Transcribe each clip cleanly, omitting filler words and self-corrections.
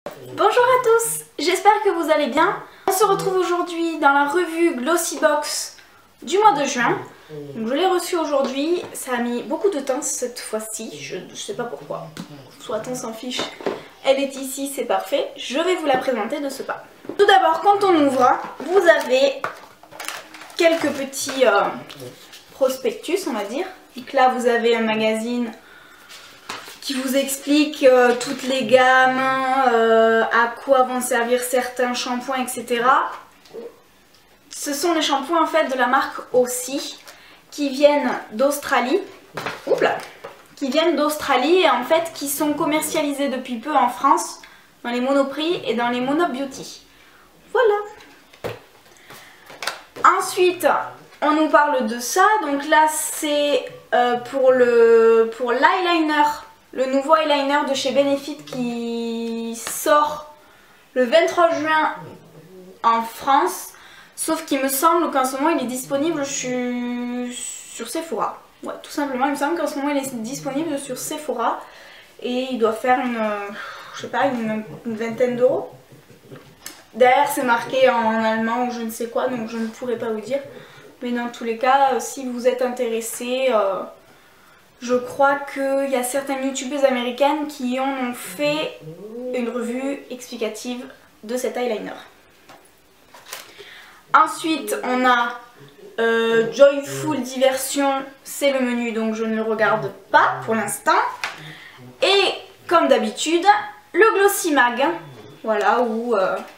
Bonjour à tous, j'espère que vous allez bien. On se retrouve aujourd'hui dans la revue Glossybox du mois de juin. Donc je l'ai reçue aujourd'hui, ça a mis beaucoup de temps cette fois-ci, je ne sais pas pourquoi. Soit on s'en fiche, elle est ici, c'est parfait. Je vais vous la présenter de ce pas. Tout d'abord, quand on ouvre, vous avez quelques petits prospectus, on va dire. Donc là, vous avez un magazine qui vous explique toutes les gammes, à quoi vont servir certains shampoings, etc. Ce sont les shampoings en fait de la marque Aussie qui viennent d'Australie. Qui viennent d'Australie et en fait qui sont commercialisés depuis peu en France dans les Monoprix et dans les Monobeauty. Voilà. Ensuite, on nous parle de ça. Donc là, c'est pour l'eyeliner. Le nouveau eyeliner de chez Benefit qui sort le 23 juin en France. Sauf qu'il me semble qu'en ce moment il est disponible sur Sephora. Ouais, tout simplement, il me semble qu'en ce moment il est disponible sur Sephora. Et il doit faire je sais pas, une vingtaine d'euros. Derrière c'est marqué en allemand ou je ne sais quoi, donc je ne pourrais pas vous dire. Mais dans tous les cas, si vous êtes intéressé... je crois qu'il y a certaines youtubeuses américaines qui ont fait une revue explicative de cet eyeliner. Ensuite, on a Joyful Diversion, c'est le menu donc je ne le regarde pas pour l'instant. Et comme d'habitude, le Glossy Mag, voilà, où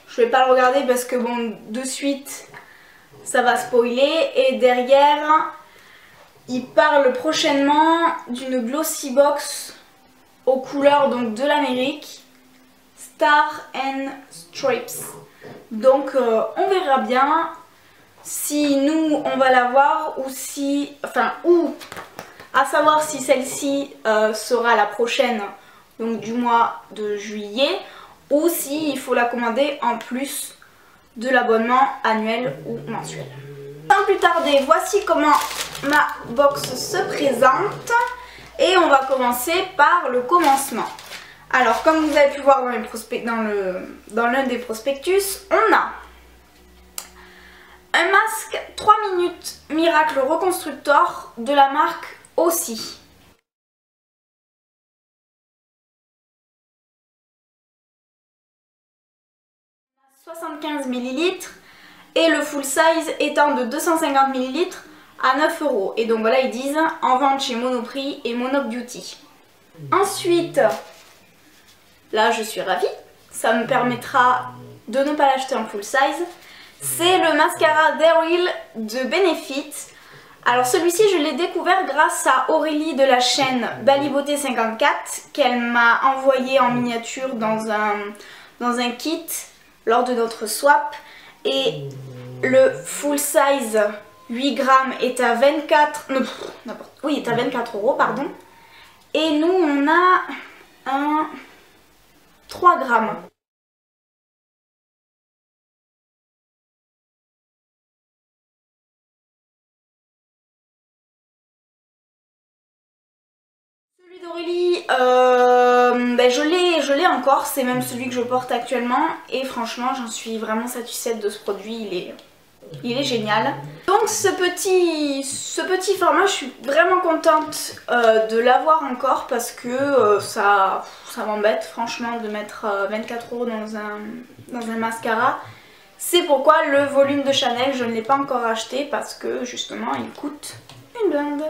je ne vais pas le regarder parce que bon, de suite ça va spoiler. Et derrière... il parle prochainement d'une Glossy Box aux couleurs donc de l'Amérique, Star and Stripes. Donc on verra bien si nous on va la voir ou si, enfin, ou à savoir si celle-ci sera la prochaine donc du mois de juillet ou si il faut la commander en plus de l'abonnement annuel ou mensuel. Sans plus tarder, voici comment ma box se présente et on va commencer par le commencement. Alors comme vous avez pu voir dans l'un des prospectus, on a un masque 3 minutes Miracle Reconstructor de la marque Aussie. On a 75 ml. Et le full size étant de 250 ml à 9 €. Et donc voilà, ils disent en vente chez Monoprix et Monobeauty. Ensuite, là je suis ravie, ça me permettra de ne pas l'acheter en full size. C'est le mascara Daryl de Benefit. Alors celui-ci je l'ai découvert grâce à Aurélie de la chaîne Balibeauté 54 qu'elle m'a envoyé en miniature dans un kit lors de notre swap. Et le full size 8 grammes est à 24 €, pardon. Et nous on a un 3 grammes. Celui d'Aurélie, je l'ai encore, c'est même celui que je porte actuellement et franchement j'en suis vraiment satisfaite de ce produit, il est génial. Donc ce petit format, je suis vraiment contente de l'avoir encore parce que ça m'embête franchement de mettre 24 € dans un mascara. C'est pourquoi le volume de Chanel je ne l'ai pas encore acheté parce que justement il coûte une blinde.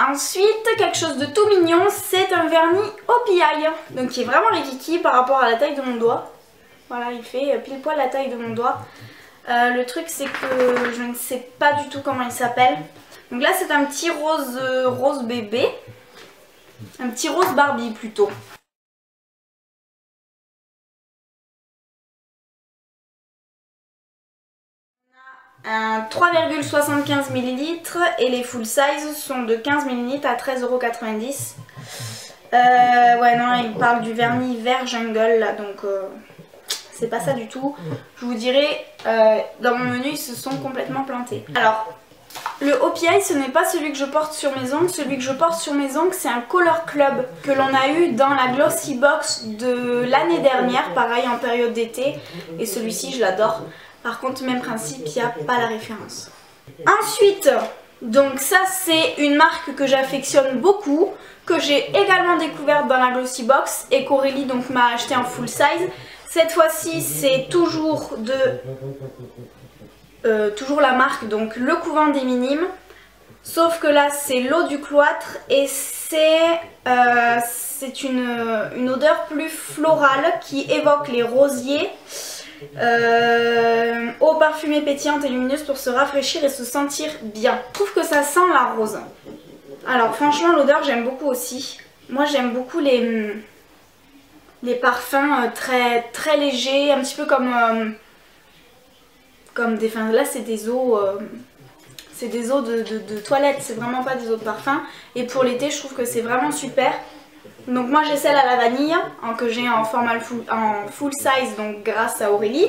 Ensuite, quelque chose de tout mignon, c'est un vernis au piaille. Donc qui est vraiment rikiki par rapport à la taille de mon doigt. Voilà, il fait pile poil la taille de mon doigt. Le truc c'est que je ne sais pas du tout comment il s'appelle. Donc là c'est un petit rose bébé. Un petit rose Barbie plutôt. Un 3,75 ml et les full size sont de 15 ml à 13,90 €. Ouais non, il parle du vernis vert jungle là, donc c'est pas ça du tout. Je vous dirai, dans mon menu ils se sont complètement plantés. Alors Le OPI, ce n'est pas celui que je porte sur mes ongles. Celui que je porte sur mes ongles, c'est un Color Club que l'on a eu dans la Glossy Box de l'année dernière, pareil en période d'été. Et celui-ci, je l'adore. Par contre, même principe, il n'y a pas la référence. Ensuite, donc ça c'est une marque que j'affectionne beaucoup, que j'ai également découverte dans la Glossy Box et qu'Aurélie donc m'a acheté en full size. Cette fois-ci, c'est toujours toujours la marque, donc Le Couvent des Minimes. Sauf que là, c'est l'eau du cloître et c'est une odeur plus florale qui évoque les rosiers. Eau parfumée pétillante et lumineuse pour se rafraîchir et se sentir bien. Je trouve que ça sent la rose. Alors franchement, l'odeur, j'aime beaucoup aussi. Moi, j'aime beaucoup les parfums très légers, un petit peu comme des... Enfin, là, c'est des eaux... c'est des eaux de toilette, c'est vraiment pas des eaux de parfum. Et pour l'été, je trouve que c'est vraiment super. Donc moi j'ai celle à la vanille, que j'ai en format full size, donc grâce à Aurélie.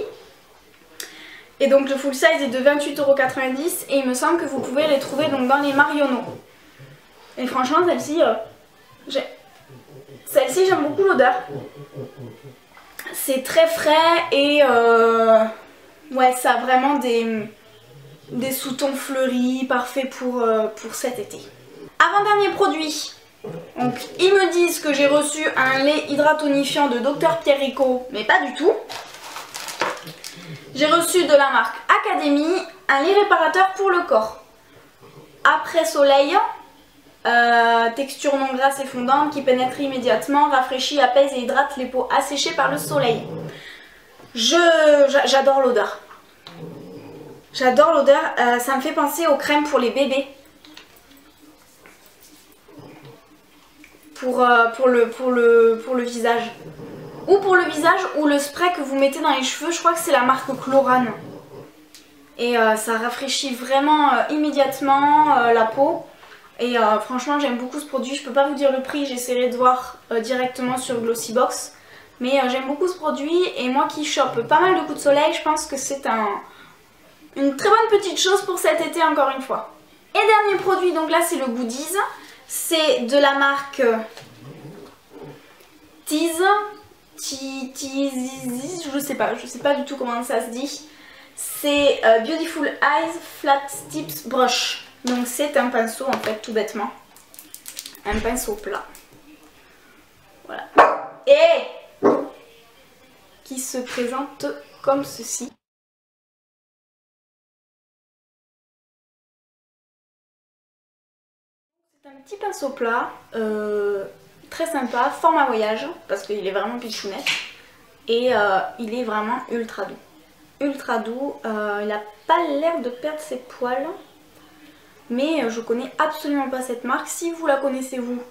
Et donc le full size est de 28,90 € et il me semble que vous pouvez les trouver donc dans les Marionneaux. Et franchement celle-ci, j'aime beaucoup l'odeur. C'est très frais et ouais, ça a vraiment des sous-tons fleuris, parfait pour cet été. Avant-dernier produit. Donc ils me disent que j'ai reçu un lait hydratonifiant de Dr Pierrico, mais pas du tout. J'ai reçu de la marque Academy un lait réparateur pour le corps. Après soleil, texture non grasse et fondante qui pénètre immédiatement, rafraîchit, apaise et hydrate les peaux asséchées par le soleil. J'adore l'odeur. J'adore l'odeur, ça me fait penser aux crèmes pour les bébés. Pour le visage. Ou pour le visage ou le spray que vous mettez dans les cheveux, je crois que c'est la marque Chlorane. Et ça rafraîchit vraiment immédiatement la peau. Et franchement j'aime beaucoup ce produit, je peux pas vous dire le prix, j'essaierai de voir directement sur Glossy Box. Mais j'aime beaucoup ce produit et moi qui chope pas mal de coups de soleil, je pense que c'est une très bonne petite chose pour cet été encore une fois. Et dernier produit, donc là c'est le Goodies. C'est de la marque Tease, je sais pas du tout comment ça se dit. C'est Beautiful Eyes Flat Tips Brush. Donc c'est un pinceau en fait tout bêtement. Un pinceau plat. Voilà. Et qui se présente comme ceci. C'est un petit pinceau plat, très sympa, format voyage, parce qu'il est vraiment pitchounette. Et il est vraiment ultra doux. Ultra doux, il n'a pas l'air de perdre ses poils. Mais je connais absolument pas cette marque. Si vous la connaissez vous,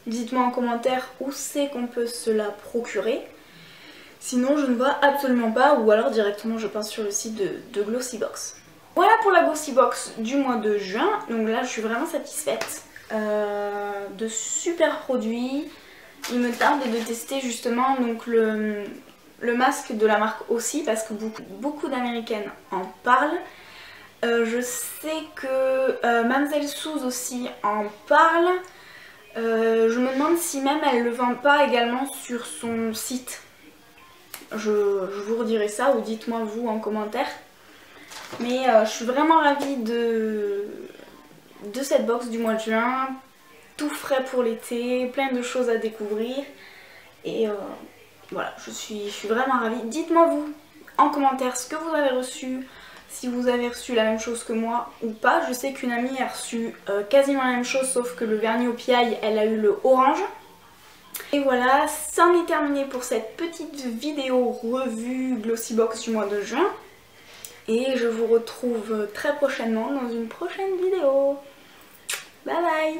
dites-moi en commentaire où c'est qu'on peut se la procurer. Sinon je ne vois absolument pas, ou alors directement je passe sur le site de Glossy Box. Voilà pour la Glossy Box du mois de juin. Donc là je suis vraiment satisfaite. De super produits. Il me tarde de tester justement donc le masque de la marque aussi parce que beaucoup d'américaines en parlent. Je sais que Mamzelle Suze aussi en parle. Je me demande si même elle le vend pas également sur son site. Je vous redirai ça ou dites-moi vous en commentaire. Mais je suis vraiment ravie de cette box du mois de juin. Tout frais pour l'été, plein de choses à découvrir. Et voilà, je suis vraiment ravie. Dites-moi vous en commentaire ce que vous avez reçu. Si vous avez reçu la même chose que moi ou pas. Je sais qu'une amie a reçu quasiment la même chose sauf que le vernis au piaille, elle a eu le orange. Et voilà, c'en est terminé pour cette petite vidéo revue Glossy Box du mois de juin. Et je vous retrouve très prochainement dans une prochaine vidéo. Bye bye!